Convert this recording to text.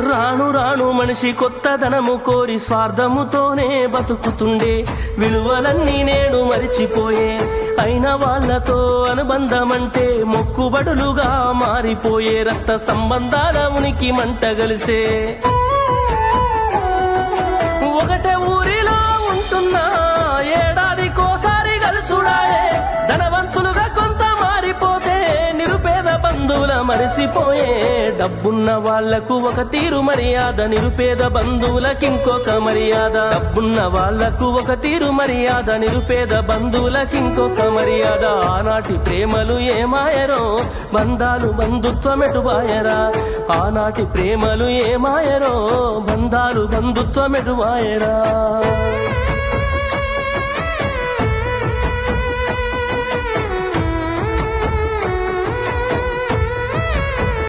రాను రాను మనిషి కొత్తదనము కోరి స్వార్థముతోనే బతుకుతుండే విలువలన్నీ నేడు మరిచిపోయే అయిన వాళ్లతో అనుబంధమంటే మొక్కుబడులుగా మారిపోయే రక్త సంబంధాల ఉనికి మంట గలిసే ఒకటే ఊరిలో ఉంటున్నా ఏడాదికోసారి కలుసుడాయే ధనవంతులుగా కొంత మారిపోతే నిరుపేద బంధువుల మరిసిపోయే డబ్బున్న వాళ్లకు ఒక తీరు మర్యాద నిరుపేద బంధువులకింకొక మర్యాద డబ్బున్న వాళ్లకు ఒక తీరు మర్యాద నిరుపేద బంధువులకింకొక మర్యాద ఆనాటి ప్రేమలు ఏమాయరో బంధాలు బంధుత్వమెటుబాయరా ఆనాటి ప్రేమలు ఏమాయరో బంధాలు బంధుత్వమెటుబాయరా